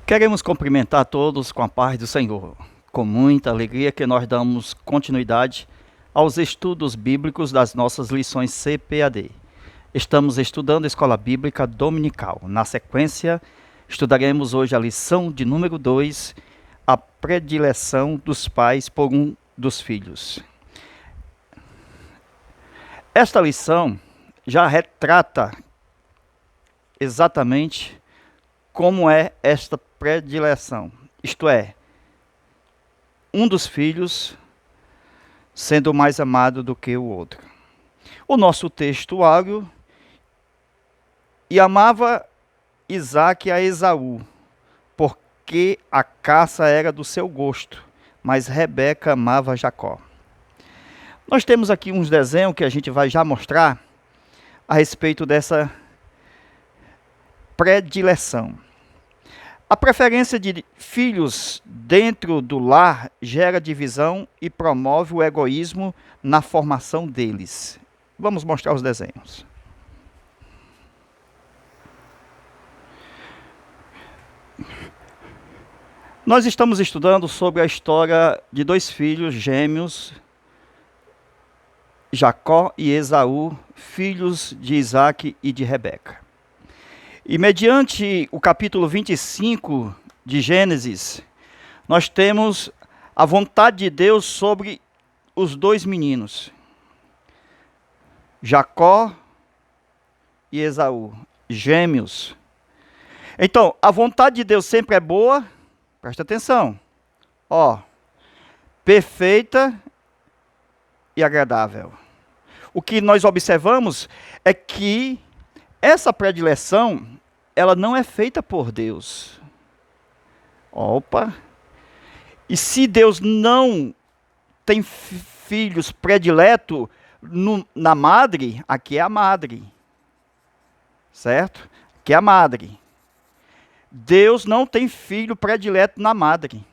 Queremos cumprimentar todos com a paz do Senhor. Com muita alegria que nós damos continuidade aos estudos bíblicos das nossas lições CPAD. Estamos estudando a Escola Bíblica Dominical. Na sequência, estudaremos hoje a lição de número 2, a predileção dos pais por um dos filhos. Esta lição já retrata exatamente como é esta predileção, isto é, um dos filhos sendo mais amado do que o outro. O nosso textuário: e amava Isaque a Esaú, porque a caça era do seu gosto, mas Rebeca amava Jacó. Nós temos aqui uns desenhos que a gente vai já mostrar a respeito dessa predileção. A preferência de filhos dentro do lar gera divisão e promove o egoísmo na formação deles. Vamos mostrar os desenhos. Nós estamos estudando sobre a história de dois filhos gêmeos, Jacó e Esaú, filhos de Isaque e de Rebeca. E mediante o capítulo 25 de Gênesis, nós temos a vontade de Deus sobre os dois meninos, Jacó e Esaú, gêmeos. Então, a vontade de Deus sempre é boa, presta atenção, perfeita e agradável. O que nós observamos é que essa predileção, ela não é feita por Deus. E se Deus não tem filhos prediletos na madre, aqui é a madre. Certo? Aqui é a madre. Deus não tem filho predileto na madre.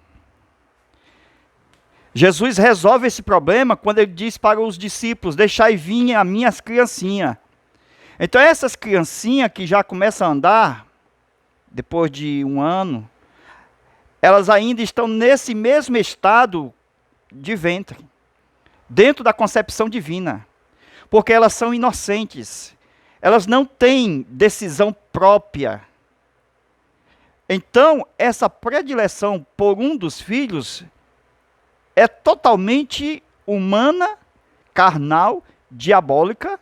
Jesus resolve esse problema quando ele diz para os discípulos: deixai vir as minhas criancinhas. Então essas criancinhas que já começam a andar, depois de um ano, elas ainda estão nesse mesmo estado de ventre, dentro da concepção divina, porque elas são inocentes, elas não têm decisão própria. Então, essa predileção por um dos filhos é totalmente humana, carnal, diabólica,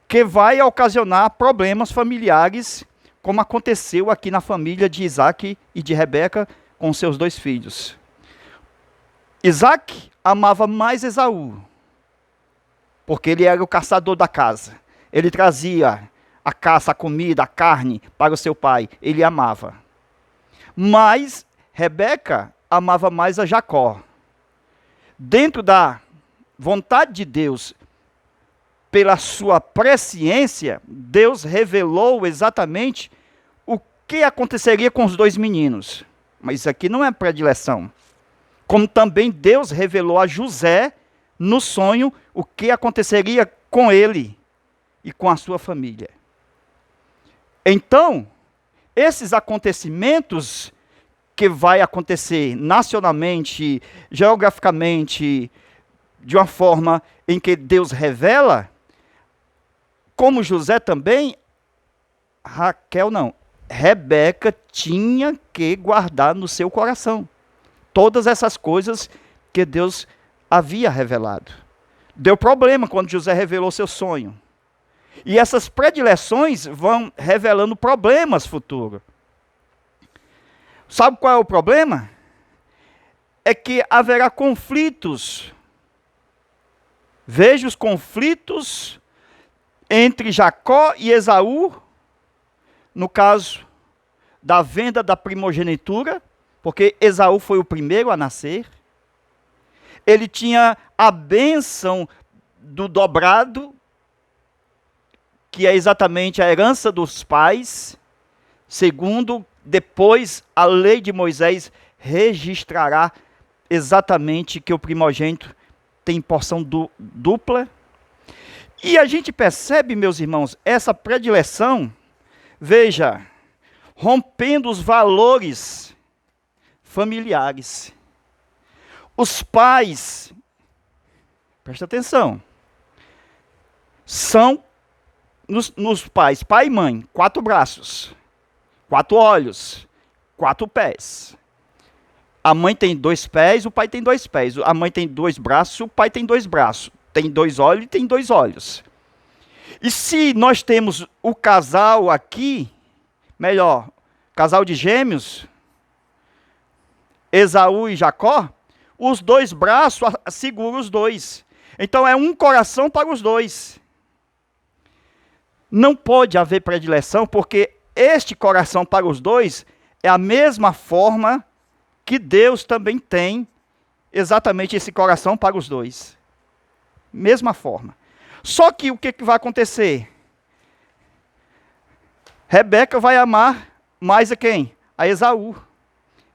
que vai ocasionar problemas familiares, como aconteceu aqui na família de Isaque e de Rebeca com seus dois filhos. Isaque amava mais Esaú, porque ele era o caçador da casa. Ele trazia a caça, a comida, a carne para o seu pai. Ele amava. Mas Rebeca amava mais a Jacó. Dentro da vontade de Deus, pela sua presciência, Deus revelou exatamente o que aconteceria com os dois meninos. Mas isso aqui não é predileção. Como também Deus revelou a José, no sonho, o que aconteceria com ele e com a sua família. Então, esses acontecimentos que vai acontecer nacionalmente, geograficamente, de uma forma em que Deus revela, como José também, Rebeca tinha que guardar no seu coração todas essas coisas que Deus havia revelado. Deu problema quando José revelou seu sonho. E essas predileções vão revelando problemas futuros. Sabe qual é o problema? É que haverá conflitos. Veja os conflitos entre Jacó e Esaú, no caso da venda da primogenitura, porque Esaú foi o primeiro a nascer. Ele tinha a bênção do dobrado, que é exatamente a herança dos pais, segundo depois a lei de Moisés registrará exatamente que o primogênito tem porção dupla. E a gente percebe, meus irmãos, essa predileção. Veja, rompendo os valores familiares. Os pais, presta atenção, são nos pais, pai e mãe, 4 braços, 4 olhos, 4 pés. A mãe tem 2 pés, o pai tem 2 pés. A mãe tem 2 braços, o pai tem 2 braços. Tem 2 olhos e tem 2 olhos. E se nós temos o casal aqui, melhor, casal de gêmeos, Esaú e Jacó, os 2 braços seguram os 2. Então é um coração para os 2. Não pode haver predileção, porque este coração para os 2 é a mesma forma que Deus também tem exatamente esse coração para os 2. Mesma forma. Só que o que vai acontecer? Rebeca vai amar mais a quem? A Esaú.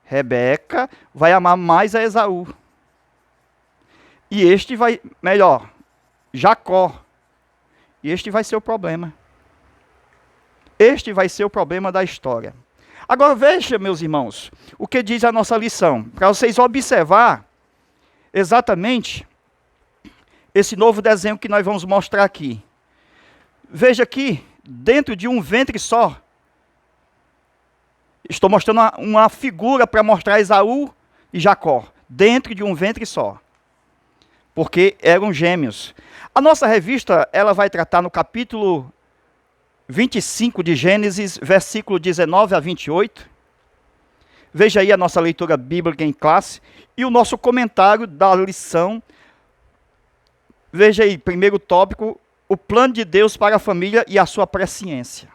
Rebeca vai amar mais a Esaú. E este vai, melhor, Jacó. E este vai ser o problema. Este vai ser o problema da história. Agora veja, meus irmãos, o que diz a nossa lição. Para vocês observar exatamente esse novo desenho que nós vamos mostrar aqui. Veja aqui, dentro de um ventre só. Estou mostrando uma figura para mostrar Esaú e Jacó. Dentro de um ventre só. Porque eram gêmeos. A nossa revista, ela vai tratar no capítulo 25 de Gênesis, versículo 19 a 28. Veja aí a nossa leitura bíblica em classe. E o nosso comentário da lição. Veja aí, primeiro tópico, o plano de Deus para a família e a sua presciência.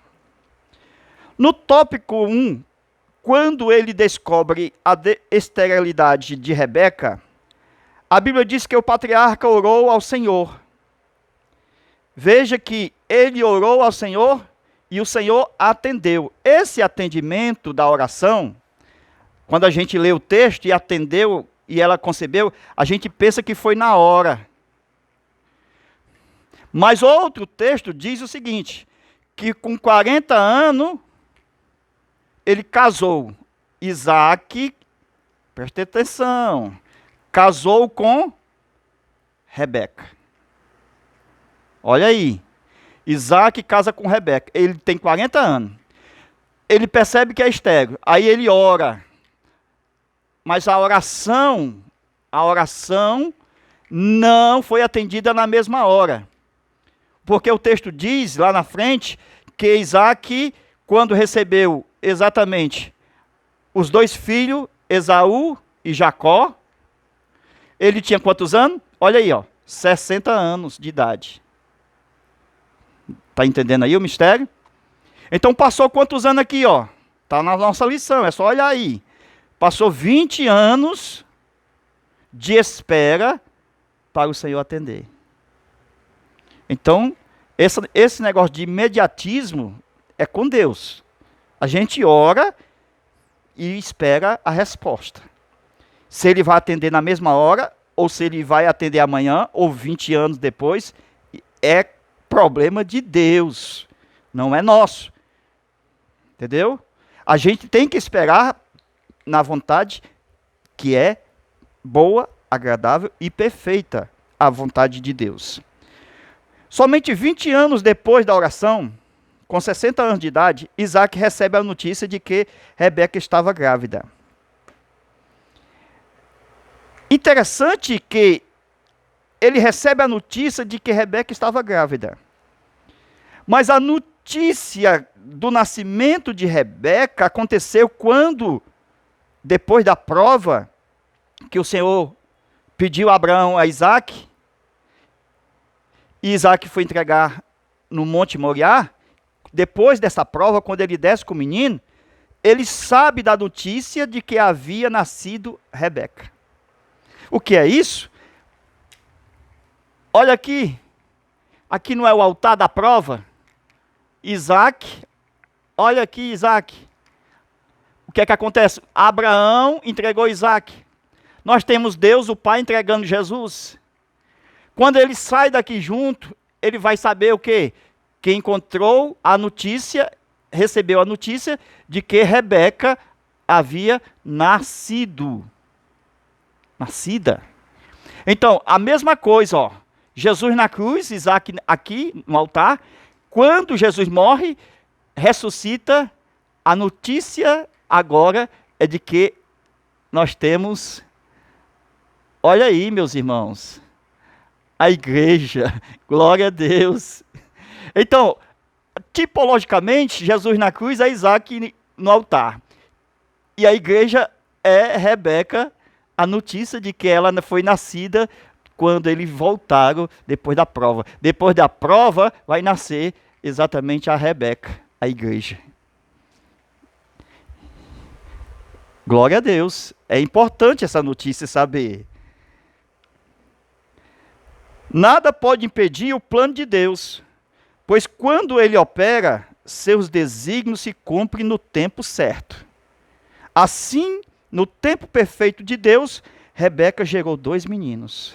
No tópico 1, quando ele descobre a esterilidade de Rebeca, a Bíblia diz que o patriarca orou ao Senhor. Veja que ele orou ao Senhor e o Senhor atendeu. Esse atendimento da oração, quando a gente lê o texto e atendeu e ela concebeu, a gente pensa que foi na hora. Mas outro texto diz o seguinte, que com 40 anos ele casou. Isaac, preste atenção, casou com Rebeca. Olha aí, Isaac casa com Rebeca, ele tem 40 anos. Ele percebe que é estéril, aí ele ora. Mas a oração não foi atendida na mesma hora. Porque o texto diz lá na frente que Isaac, quando recebeu exatamente os 2 filhos, Esaú e Jacó, ele tinha quantos anos? Olha aí, ó, 60 anos de idade. Está entendendo aí o mistério? Então passou quantos anos aqui, ó? Está na nossa lição, é só olhar aí. Passou 20 anos de espera para o Senhor atender. Então, esse negócio de imediatismo é com Deus. A gente ora e espera a resposta. Se ele vai atender na mesma hora, ou se ele vai atender amanhã, ou 20 anos depois, é problema de Deus, não é nosso. Entendeu? A gente tem que esperar na vontade que é boa, agradável e perfeita, a vontade de Deus. Somente 20 anos depois da oração, com 60 anos de idade, Isaac recebe a notícia de que Rebeca estava grávida. Interessante que ele recebe a notícia de que Rebeca estava grávida. Mas a notícia do nascimento de Rebeca aconteceu quando, depois da prova que o Senhor pediu a Abraão a Isaac, e Isaac foi entregar no Monte Moriá. Depois dessa prova, quando ele desce com o menino, ele sabe da notícia de que havia nascido Rebeca. O que é isso? Olha aqui. Aqui não é o altar da prova? Isaac. Olha aqui, Isaac. O que é que acontece? Abraão entregou Isaac. Nós temos Deus, o Pai, entregando Jesus. Quando ele sai daqui junto, ele vai saber o quê? Que encontrou a notícia recebeu a notícia de que Rebeca havia nascido. Nascida. Então, a mesma coisa, ó. Jesus na cruz, Isaac aqui no altar. Quando Jesus morre, ressuscita, a notícia agora é de que nós temos, olha aí, meus irmãos, a igreja, glória a Deus. Então, tipologicamente, Jesus na cruz é Isaac no altar. E a igreja é Rebeca, a notícia de que ela foi nascida quando eles voltaram depois da prova. Depois da prova, vai nascer exatamente a Rebeca, a igreja. Glória a Deus. É importante essa notícia saber. Nada pode impedir o plano de Deus, pois quando ele opera, seus desígnios se cumprem no tempo certo. Assim, no tempo perfeito de Deus, Rebeca gerou 2 meninos.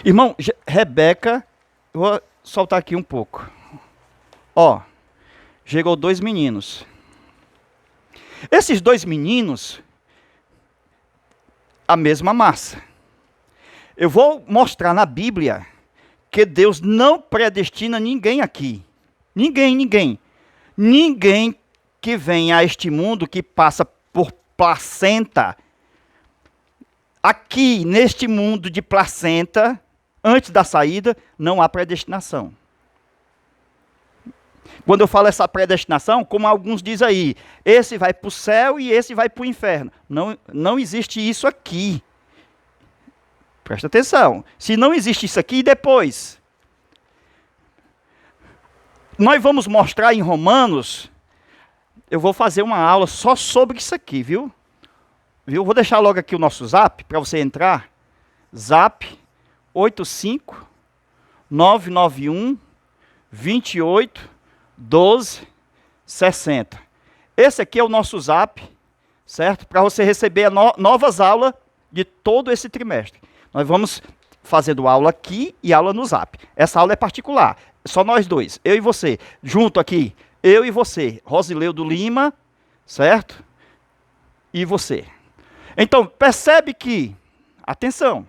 Irmão, Rebeca, vou soltar aqui um pouco. Ó, gerou 2 meninos. Esses 2 meninos, a mesma massa. Eu vou mostrar na Bíblia que Deus não predestina ninguém aqui. Ninguém que vem a este mundo, que passa por placenta, aqui neste mundo de placenta, antes da saída, não há predestinação. Quando eu falo essa predestinação, como alguns dizem aí, esse vai para o céu e esse vai para o inferno. Não existe isso aqui. Presta atenção. Se não existe isso aqui, depois? Nós vamos mostrar em Romanos, eu vou fazer uma aula só sobre isso aqui, viu? Vou deixar logo aqui o nosso zap, para você entrar. Zap 85 991 28 12 60. Esse aqui é o nosso zap, certo? Para você receber novas aulas de todo esse trimestre. Nós vamos fazendo aula aqui e aula no zap. Essa aula é particular, só nós dois, eu e você, junto aqui, eu e você, Rosileudo Lima, certo? E você. Então, percebe que, atenção,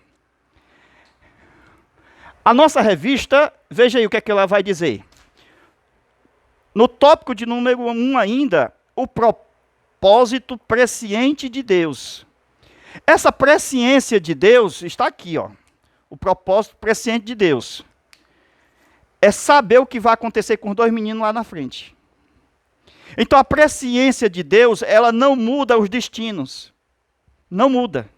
a nossa revista, veja aí o que é que ela vai dizer. No tópico de número 1 ainda, o propósito presciente de Deus. Essa presciência de Deus está aqui, ó. O propósito presciente de Deus é saber o que vai acontecer com os 2 meninos lá na frente. Então a presciência de Deus, ela não muda os destinos. Não muda.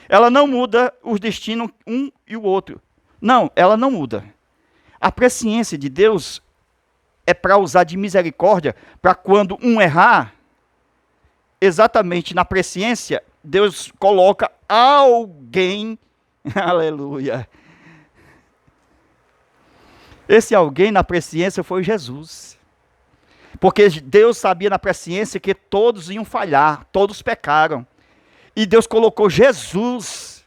Ela não muda os destinos um e o outro. Não, ela não muda. A presciência de Deus é para usar de misericórdia, para quando um errar, exatamente na presciência, Deus coloca alguém, aleluia. Esse alguém na presciência foi Jesus. Porque Deus sabia na presciência que todos iam falhar, todos pecaram. E Deus colocou Jesus.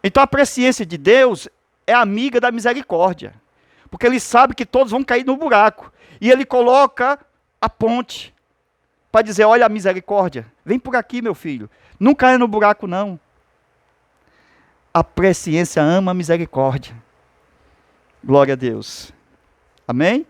Então a presciência de Deus é amiga da misericórdia. Porque ele sabe que todos vão cair no buraco. E ele coloca a ponte para dizer, olha a misericórdia, vem por aqui, meu filho. Não caia no buraco, não. A presciência ama a misericórdia. Glória a Deus. Amém?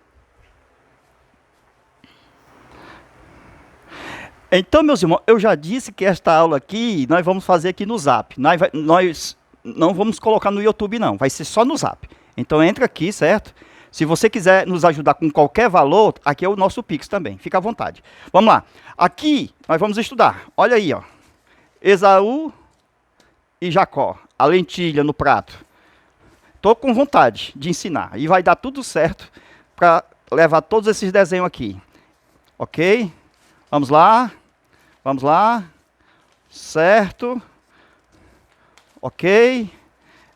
Então, meus irmãos, eu já disse que esta aula aqui, nós vamos fazer aqui no Zap. Nós não vamos colocar no YouTube, não. Vai ser só no Zap. Então, entra aqui, certo? Se você quiser nos ajudar com qualquer valor, aqui é o nosso Pix também. Fica à vontade. Vamos lá. Aqui, nós vamos estudar. Olha aí, ó. Esaú e Jacó. A lentilha no prato. Estou com vontade de ensinar. E vai dar tudo certo para levar todos esses desenhos aqui. Ok? Vamos lá. Vamos lá. Certo. Ok?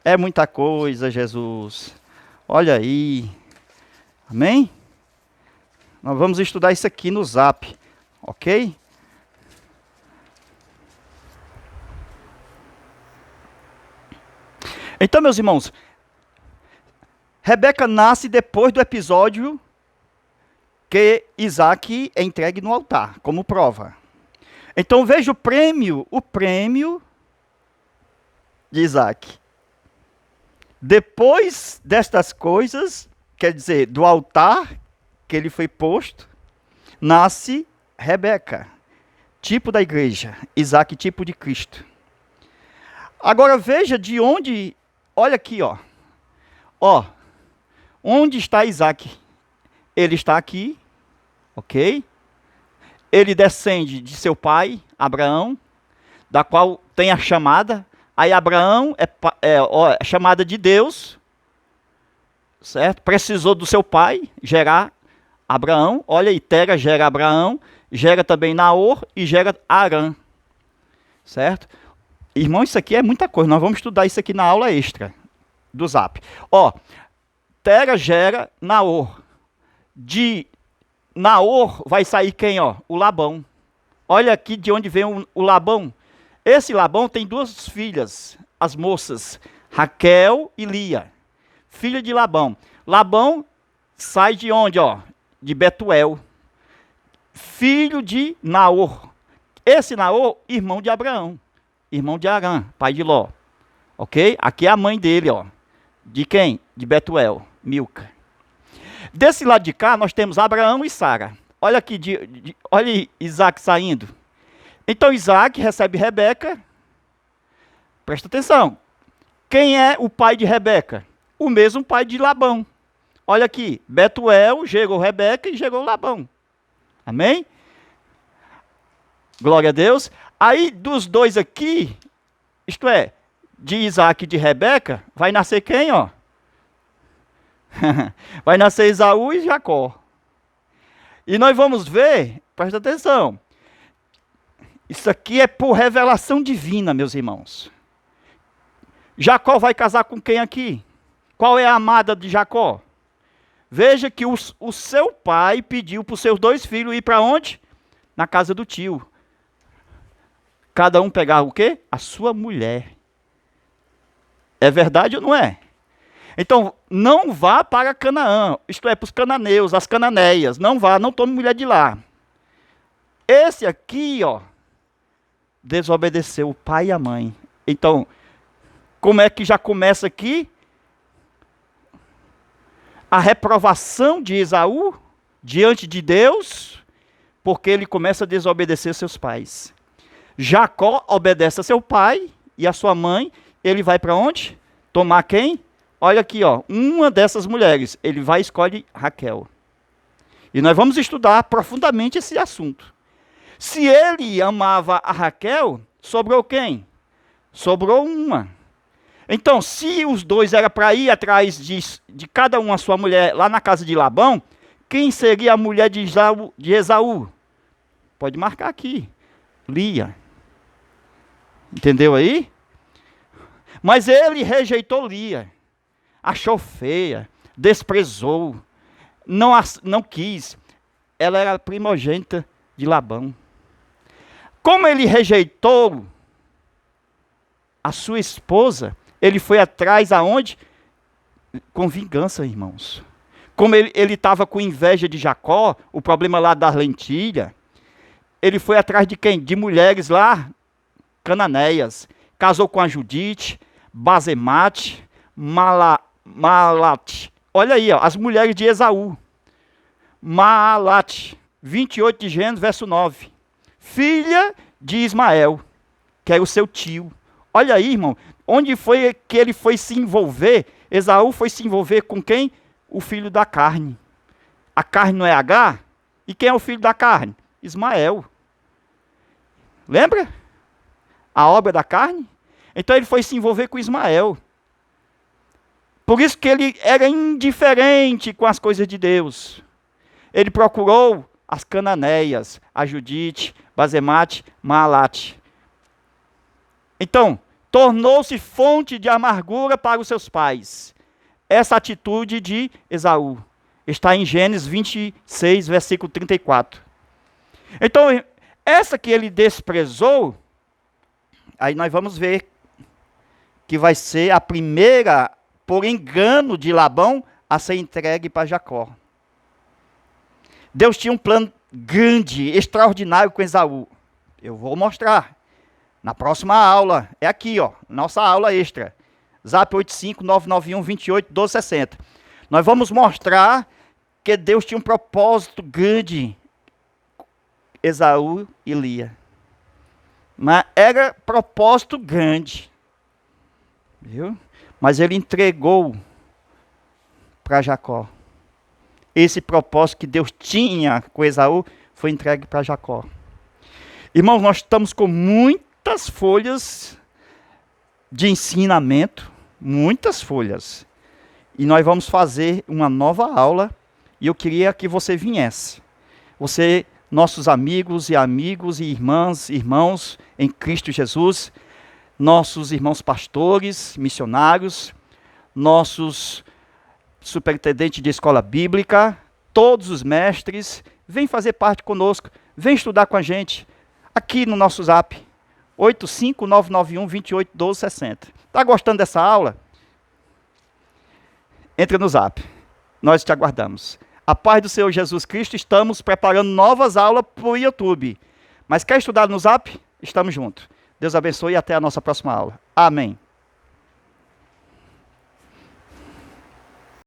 É muita coisa, Jesus. Olha aí. Amém? Nós vamos estudar isso aqui no Zap. Ok? Então, meus irmãos, Rebeca nasce depois do episódio que Isaac é entregue no altar, como prova. Então veja o prêmio de Isaac. Depois destas coisas, quer dizer, do altar que ele foi posto, nasce Rebeca, tipo da igreja, Isaac, tipo de Cristo. Agora veja de onde, olha aqui, ó, onde está Isaac? Ele está aqui, ok? Ele descende de seu pai, Abraão, da qual tem a chamada. Aí Abraão é chamada de Deus, certo? Precisou do seu pai gerar Abraão. Olha aí, Tera gera Abraão, gera também Naor e gera Arã, certo? Irmão, isso aqui é muita coisa. Nós vamos estudar isso aqui na aula extra do Zap. Tera gera Naor. De Naor vai sair quem, ó? O Labão. Olha aqui de onde vem o Labão. Esse Labão tem duas filhas, as moças, Raquel e Lia, filha de Labão. Labão sai de onde, ó? De Betuel, filho de Naor. Esse Naor, irmão de Abraão, irmão de Arã, pai de Ló. Ok? Aqui é a mãe dele, ó. De quem? De Betuel, Milca. Desse lado de cá, nós temos Abraão e Sara. Olha aqui, olha Isaac saindo. Então Isaac recebe Rebeca. Presta atenção. Quem é o pai de Rebeca? O mesmo pai de Labão. Olha aqui, Betuel gerou Rebeca e gerou Labão. Amém? Glória a Deus. Aí dos dois aqui, isto é, de Isaac e de Rebeca, vai nascer quem, ó? Vai nascer Esaú e Jacó. E nós vamos ver, presta atenção, isso aqui é por revelação divina, meus irmãos. Jacó vai casar com quem aqui? Qual é a amada de Jacó? Veja que o seu pai pediu para os seus dois filhos ir para onde? Na casa do tio. Cada um pegar o quê? A sua mulher. É verdade ou não é? Então, não vá para Canaã, isto é, para os cananeus, as cananeias. Não vá, não tome mulher de lá. Esse aqui, ó, desobedeceu o pai e a mãe. Então, como é que já começa aqui? A reprovação de Esaú diante de Deus, porque ele começa a desobedecer seus pais. Jacó obedece a seu pai e a sua mãe. Ele vai para onde? Tomar quem? Olha aqui, ó, uma dessas mulheres. Ele vai e escolhe Raquel. E nós vamos estudar profundamente esse assunto. Se ele amava a Raquel, sobrou quem? Sobrou uma. Então, se os dois eram para ir atrás de cada uma a sua mulher lá na casa de Labão, quem seria a mulher de Esaú? Pode marcar aqui. Lia. Entendeu aí? Mas ele rejeitou Lia. Achou feia. Desprezou. Não quis. Ela era a primogênita de Labão. Como ele rejeitou a sua esposa, ele foi atrás aonde? Com vingança, irmãos. Como ele estava com inveja de Jacó, o problema lá das lentilhas, ele foi atrás de quem? De mulheres lá, cananeias. Casou com a Judite, Basemate, Malate. Olha aí, ó, as mulheres de Esaú. Malate, 28 de Gênesis, verso 9. Filha de Ismael, que era o seu tio. Olha aí, irmão, onde foi que ele foi se envolver? Esaú foi se envolver com quem? O filho da carne. A carne não é Agar? E quem é o filho da carne? Ismael. Lembra? A obra da carne? Então ele foi se envolver com Ismael. Por isso que ele era indiferente com as coisas de Deus. Ele procurou as cananeias, a Judite, Basemate, Maalate. Então, tornou-se fonte de amargura para os seus pais. Essa atitude de Esaú está em Gênesis 26, versículo 34. Então, essa que ele desprezou, aí nós vamos ver que vai ser a primeira, por engano de Labão, a ser entregue para Jacó. Deus tinha um plano grande, extraordinário com Esaú. Eu vou mostrar na próxima aula. É aqui, ó, nossa aula extra. Zap 85991281260. Nós vamos mostrar que Deus tinha um propósito grande, Esaú e Lia. Mas era propósito grande. Viu? Mas ele entregou para Jacó. Esse propósito que Deus tinha com Esaú foi entregue para Jacó. Irmãos, nós estamos com muitas folhas de ensinamento, muitas folhas. E nós vamos fazer uma nova aula e eu queria que você viesse. Você, nossos amigos e irmãs, irmãos em Cristo Jesus, nossos irmãos pastores, missionários, nossos superintendentes de escola bíblica, todos os mestres, vem fazer parte conosco, vem estudar com a gente, aqui no nosso zap, 85991281260. Está gostando dessa aula? Entre no zap, nós te aguardamos. A paz do Senhor Jesus Cristo, estamos preparando novas aulas para o YouTube. Mas quer estudar no zap? Estamos juntos. Deus abençoe e até a nossa próxima aula. Amém.